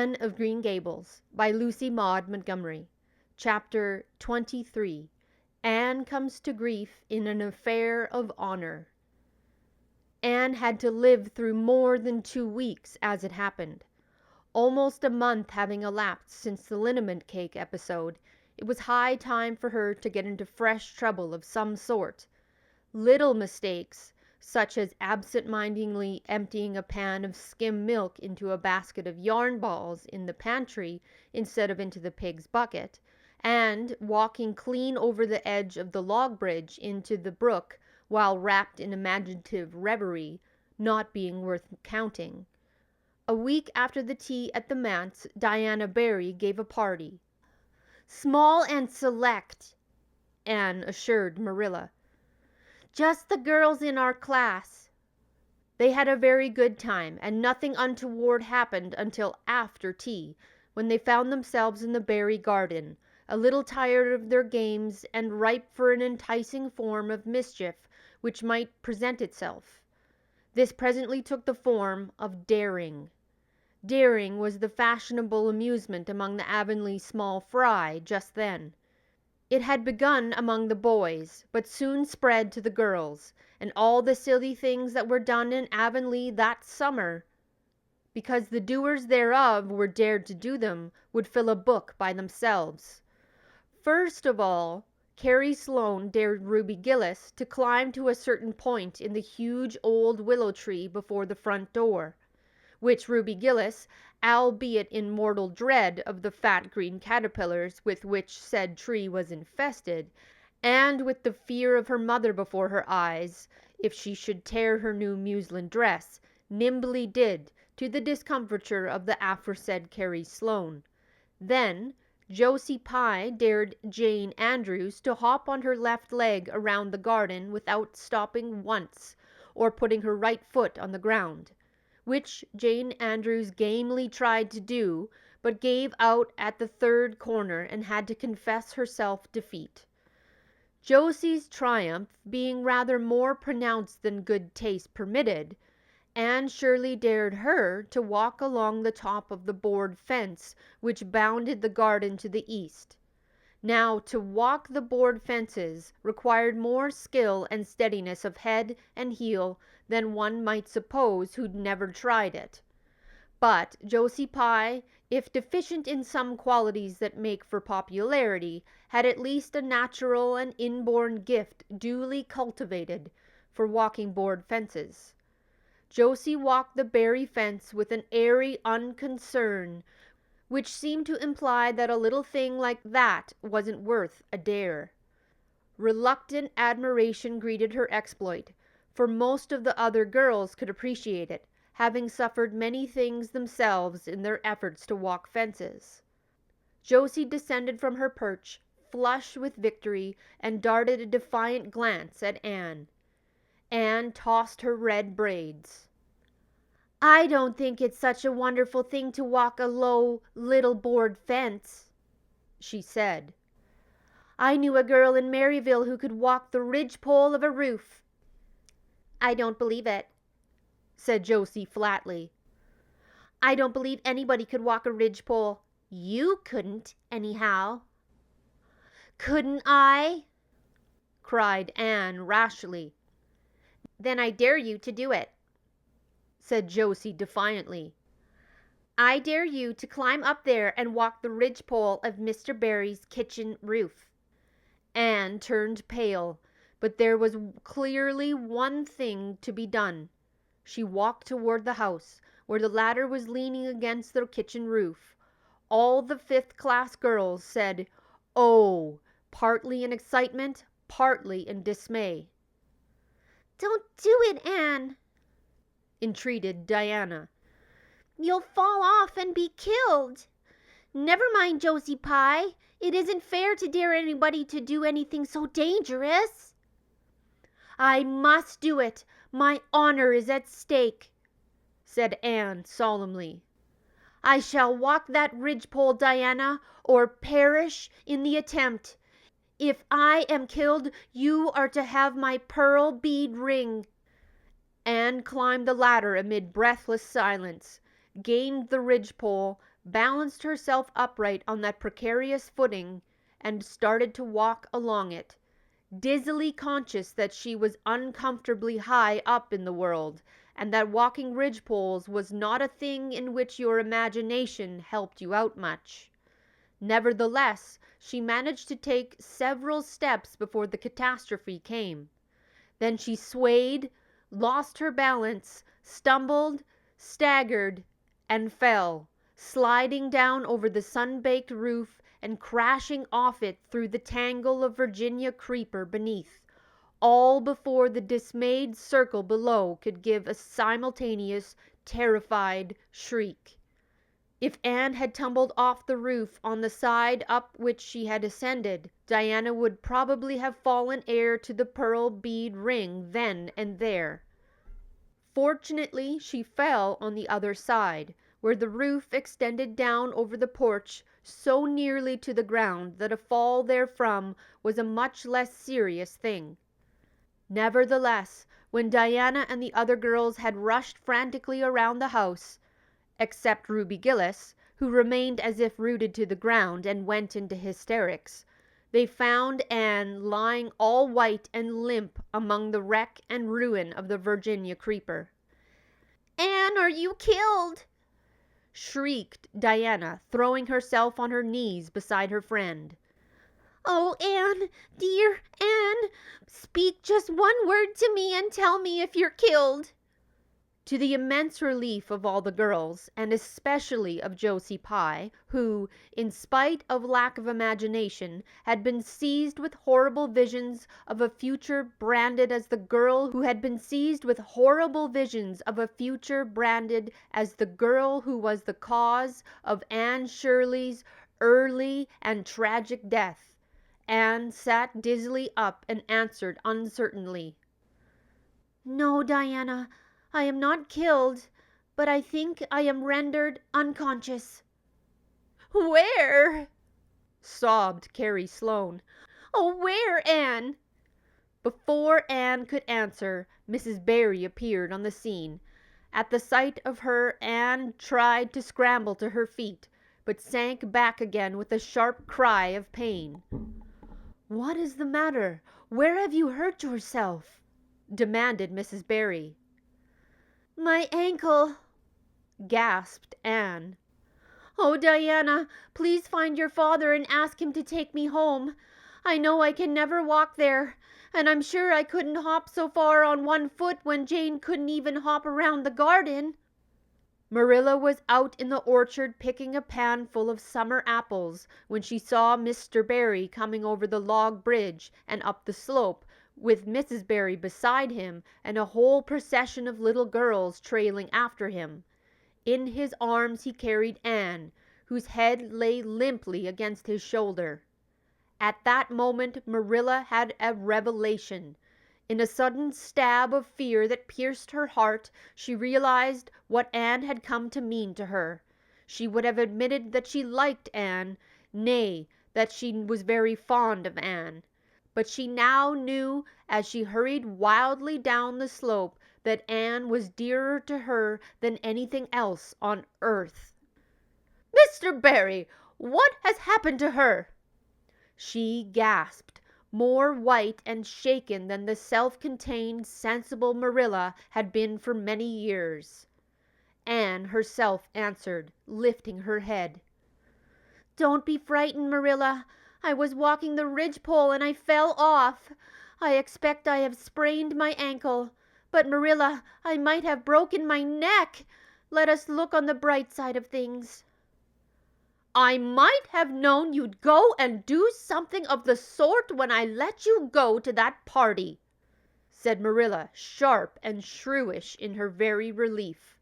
Anne of Green Gables by Lucy Maud Montgomery. Chapter 23. Anne comes to grief in an affair of honor. Anne had to live through more than 2 weeks as it happened. Almost a month having elapsed since the liniment cake episode, it was high time for her to get into fresh trouble of some sort. Little mistakes, such as absent-mindedly emptying a pan of skim milk into a basket of yarn balls in the pantry instead of into the pig's bucket, and walking clean over the edge of the log bridge into the brook while wrapped in imaginative reverie, not being worth counting. A week after the tea at the manse, Diana Barry gave a party. "Small and select," Anne assured Marilla. "Just the girls in our class." They had a very good time, and nothing untoward happened until after tea, when they found themselves in the Barry garden, a little tired of their games and ripe for an enticing form of mischief which might present itself. This presently took the form of daring. Daring was the fashionable amusement among the Avonlea small fry just then. It had begun among the boys, but soon spread to the girls, and all the silly things that were done in Avonlea that summer, because the doers thereof were dared to do them, would fill a book by themselves. First of all, Carrie Sloane dared Ruby Gillis to climb to a certain point in the huge old willow tree before the front door, which Ruby Gillis, albeit in mortal dread of the fat green caterpillars with which said tree was infested, and with the fear of her mother before her eyes, if she should tear her new muslin dress, nimbly did, to the discomfiture of the aforesaid Carrie Sloane. Then Josie Pye dared Jane Andrews to hop on her left leg around the garden without stopping once, or putting her right foot on the ground, which Jane Andrews gamely tried to do, but gave out at the third corner and had to confess herself defeat. Josie's triumph being rather more pronounced than good taste permitted, Anne Shirley dared her to walk along the top of the board fence which bounded the garden to the east. Now, to walk the board fences required more skill and steadiness of head and heel than one might suppose who'd never tried it. But Josie Pye, if deficient in some qualities that make for popularity, had at least a natural and inborn gift duly cultivated for walking board fences. Josie walked the Barry fence with an airy unconcern which seemed to imply that a little thing like that wasn't worth a dare. Reluctant admiration greeted her exploit, for most of the other girls could appreciate it, having suffered many things themselves in their efforts to walk fences. Josie descended from her perch, flushed with victory, and darted a defiant glance at Anne. Anne tossed her red braids. "I don't think it's such a wonderful thing to walk a low, little board fence," she said. "I knew a girl in Maryville who could walk the ridgepole of a roof." "I don't believe it," said Josie flatly. "I don't believe anybody could walk a ridgepole. You couldn't, anyhow." "Couldn't I?" cried Anne rashly. "Then I dare you to do it," said Josie defiantly. "I dare you to climb up there and walk the ridgepole of Mr. Barry's kitchen roof." Anne turned pale, but there was clearly one thing to be done. She walked toward the house, where the ladder was leaning against the kitchen roof. All the fifth-class girls said, "Oh," partly in excitement, partly in dismay. "Don't do it, Anne," entreated Diana. "You'll fall off and be killed. Never mind, Josie Pye. It isn't fair to dare anybody to do anything so dangerous." "I must do it. My honor is at stake," said Anne solemnly. "I shall walk that ridgepole, Diana, or perish in the attempt. If I am killed, you are to have my pearl bead ring." Anne climbed the ladder amid breathless silence, gained the ridgepole, balanced herself upright on that precarious footing, and started to walk along it, dizzily conscious that she was uncomfortably high up in the world, and that walking ridgepoles was not a thing in which your imagination helped you out much. Nevertheless, she managed to take several steps before the catastrophe came. Then she swayed, lost her balance, stumbled, staggered, and fell, sliding down over the sun-baked roof and crashing off it through the tangle of Virginia creeper beneath, all before the dismayed circle below could give a simultaneous, terrified shriek. If Anne had tumbled off the roof on the side up which she had ascended, Diana would probably have fallen heir to the pearl bead ring then and there. Fortunately, she fell on the other side, where the roof extended down over the porch so nearly to the ground that a fall therefrom was a much less serious thing. Nevertheless, when Diana and the other girls had rushed frantically around the house, except Ruby Gillis, who remained as if rooted to the ground and went into hysterics, they found Anne lying all white and limp among the wreck and ruin of the Virginia creeper. "Anne, are you killed?" shrieked Diana, throwing herself on her knees beside her friend. "Oh, Anne, dear Anne, speak just one word to me and tell me if you're killed." To the immense relief of all the girls, and especially of Josie Pye, who, in spite of lack of imagination, had been seized with horrible visions of a future branded as the girl who had been seized with horrible visions of a future branded as the girl who was the cause of Anne Shirley's early and tragic death, Anne sat dizzily up and answered uncertainly, "No, Diana, I am not killed, but I think I am rendered unconscious." "Where?" sobbed Carrie Sloane. "Oh, where, Anne?" Before Anne could answer, Mrs. Barry appeared on the scene. At the sight of her, Anne tried to scramble to her feet, but sank back again with a sharp cry of pain. "What is the matter? Where have you hurt yourself?" demanded Mrs. Barry. "My ankle," gasped Anne. "Oh, Diana, please find your father and ask him to take me home. I know I can never walk there, and I'm sure I couldn't hop so far on one foot when Jane couldn't even hop around the garden." Marilla was out in the orchard picking a pan full of summer apples when she saw Mr. Barry coming over the log bridge and up the slope, with Mrs. Barry beside him and a whole procession of little girls trailing after him. In his arms he carried Anne, whose head lay limply against his shoulder. At that moment Marilla had a revelation. In a sudden stab of fear that pierced her heart, she realized what Anne had come to mean to her. She would have admitted that she liked Anne, nay, that she was very fond of Anne. But she now knew, as she hurried wildly down the slope, that Anne was dearer to her than anything else on earth. "Mr. Barry, what has happened to her?" she gasped, more white and shaken than the self-contained, sensible Marilla had been for many years. Anne herself answered, lifting her head. "Don't be frightened, Marilla. I was walking the ridgepole and I fell off. I expect I have sprained my ankle. But, Marilla, I might have broken my neck. Let us look on the bright side of things." "I might have known you'd go and do something of the sort when I let you go to that party," said Marilla, sharp and shrewish in her very relief.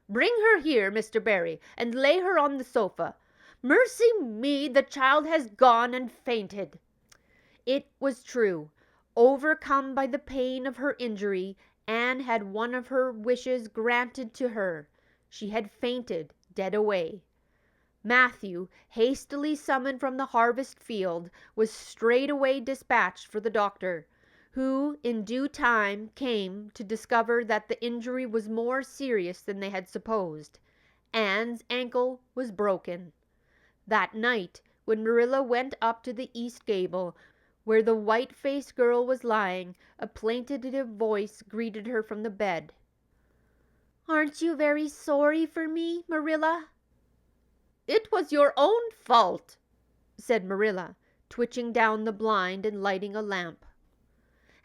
"Bring her here, Mr. Barry, and lay her on the sofa. Mercy me, the child has gone and fainted." It was true. Overcome by the pain of her injury, Anne had one of her wishes granted to her. She had fainted dead away. Matthew, hastily summoned from the harvest field, was straightway dispatched for the doctor, who in due time came to discover that the injury was more serious than they had supposed. Anne's ankle was broken. That night, when Marilla went up to the east gable, where the white-faced girl was lying, a plaintive voice greeted her from the bed. "Aren't you very sorry for me, Marilla?" "It was your own fault," said Marilla, twitching down the blind and lighting a lamp.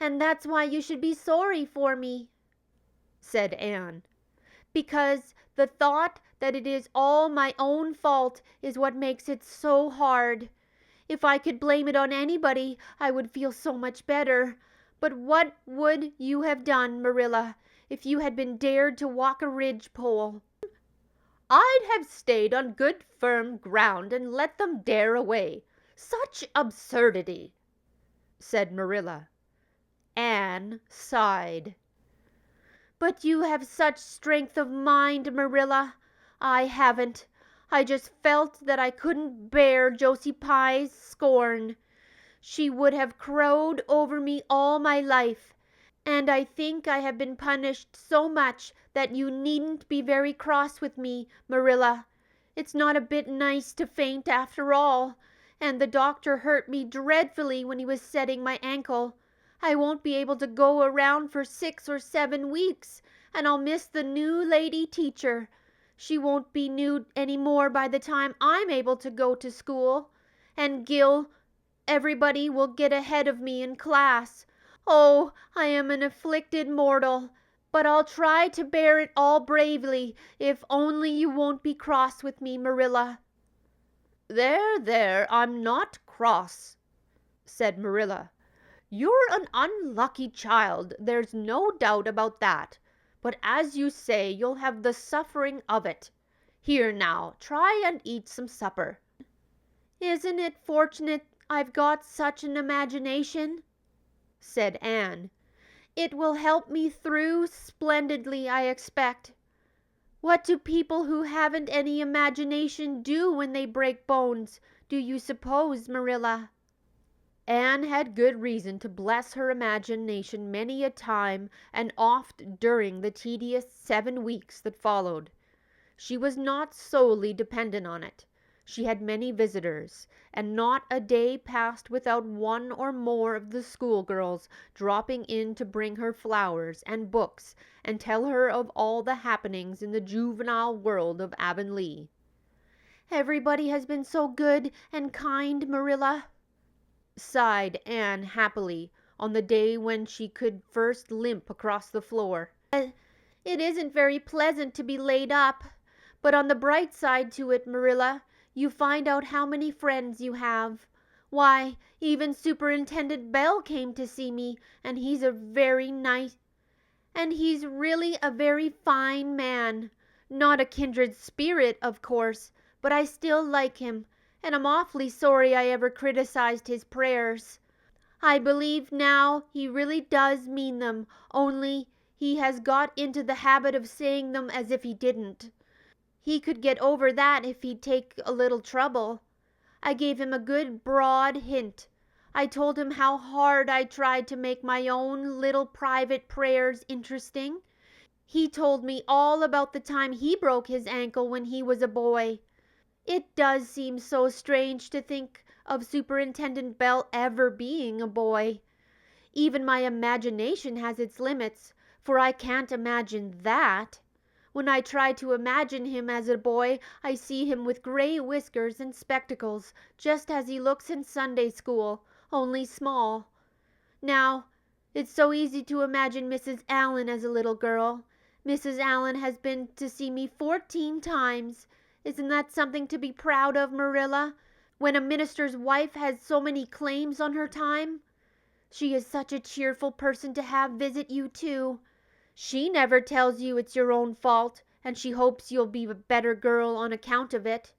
"And that's why you should be sorry for me," said Anne. "Because the thought that it is all my own fault is what makes it so hard. If I could blame it on anybody, I would feel so much better. But what would you have done, Marilla, if you had been dared to walk a ridgepole?" "I'd have stayed on good firm ground and let them dare away. Such absurdity," said Marilla. Anne sighed. "But you have such strength of mind, Marilla. I haven't. I just felt that I couldn't bear Josie Pye's scorn. She would have crowed over me all my life, and I think I have been punished so much that you needn't be very cross with me, Marilla. It's not a bit nice to faint after all, and the doctor hurt me dreadfully when he was setting my ankle. I won't be able to go around for 6 or 7 weeks, and I'll miss the new lady teacher. She won't be new any more by the time I'm able to go to school. And Gil, everybody will get ahead of me in class. Oh, I am an afflicted mortal, but I'll try to bear it all bravely, if only you won't be cross with me, Marilla." There, I'm not cross," said Marilla. "You're an unlucky child, there's no doubt about that. But as you say, you'll have the suffering of it. Here now, try and eat some supper." "Isn't it fortunate I've got such an imagination?" said Anne. "It will help me through splendidly, I expect. What do people who haven't any imagination do when they break bones, do you suppose, Marilla?" Anne had good reason to bless her imagination many a time and oft during the tedious 7 weeks that followed. She was not solely dependent on it. She had many visitors, and not a day passed without one or more of the schoolgirls dropping in to bring her flowers and books and tell her of all the happenings in the juvenile world of Avonlea. "Everybody has been so good and kind, Marilla," sighed Anne happily on the day when she could first limp across the floor. "It isn't very pleasant to be laid up, but on the bright side to it, Marilla, you find out how many friends you have. Why, even Superintendent Bell came to see me, and he's really a very fine man. Not a kindred spirit, of course, but I still like him, and I'm awfully sorry I ever criticized his prayers. I believe now he really does mean them, only he has got into the habit of saying them as if he didn't. He could get over that if he'd take a little trouble. I gave him a good broad hint. I told him how hard I tried to make my own little private prayers interesting. He told me all about the time he broke his ankle when he was a boy. It does seem so strange to think of Superintendent Bell ever being a boy. Even my imagination has its limits, for I can't imagine that. When I try to imagine him as a boy, I see him with gray whiskers and spectacles, just as he looks in Sunday school, only small. Now, it's so easy to imagine Mrs. Allan as a little girl. Mrs. Allan has been to see me 14 times. Isn't that something to be proud of, Marilla, when a minister's wife has so many claims on her time? She is such a cheerful person to have visit you, too. She never tells you it's your own fault, and she hopes you'll be a better girl on account of it.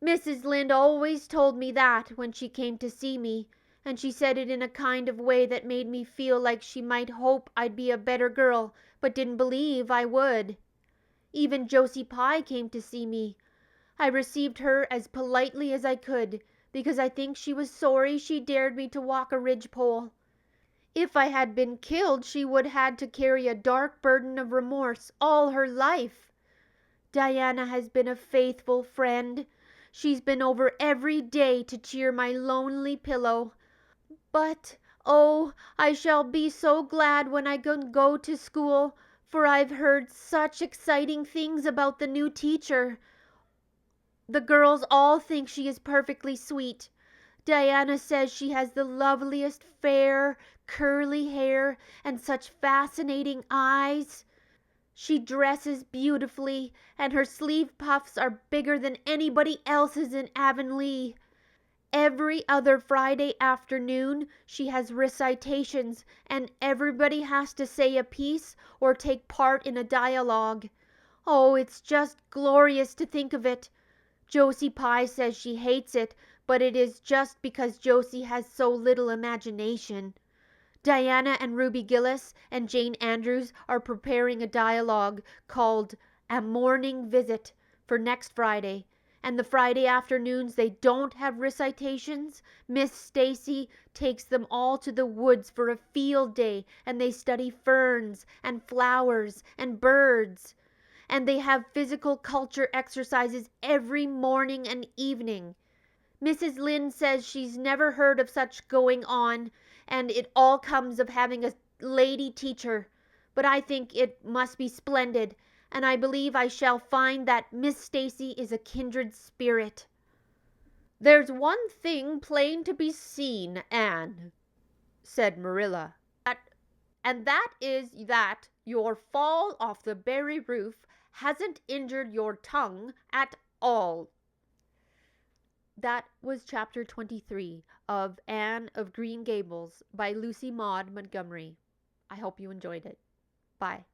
Mrs. Lynde always told me that when she came to see me, and she said it in a kind of way that made me feel like she might hope I'd be a better girl, but didn't believe I would. Even Josie Pye came to see me. I received her as politely as I could, because I think she was sorry she dared me to walk a ridgepole. If I had been killed, she would have had to carry a dark burden of remorse all her life. Diana has been a faithful friend. She's been over every day to cheer my lonely pillow. But, oh, I shall be so glad when I can go to school, for I've heard such exciting things about the new teacher. The girls all think she is perfectly sweet. Diana says she has the loveliest fair, curly hair and such fascinating eyes. She dresses beautifully, and her sleeve puffs are bigger than anybody else's in Avonlea. Every other Friday afternoon she has recitations, and everybody has to say a piece or take part in a dialogue. Oh, it's just glorious to think of it. Josie Pye says she hates it, but it is just because Josie has so little imagination. Diana and Ruby Gillis and Jane Andrews are preparing a dialogue called A Morning Visit for next Friday. And the Friday afternoons they don't have recitations. Miss Stacy takes them all to the woods for a field day, and they study ferns and flowers and birds. And they have physical culture exercises every morning and evening. Mrs. Lynde says she's never heard of such going on, and it all comes of having a lady teacher. But I think it must be splendid, and I believe I shall find that Miss Stacy is a kindred spirit. "There's one thing plain to be seen, Anne," said Marilla, "and that is that your fall off the Barry roof hasn't injured your tongue at all." That was chapter 23 of Anne of Green Gables by Lucy Maud Montgomery. I hope you enjoyed it. Bye.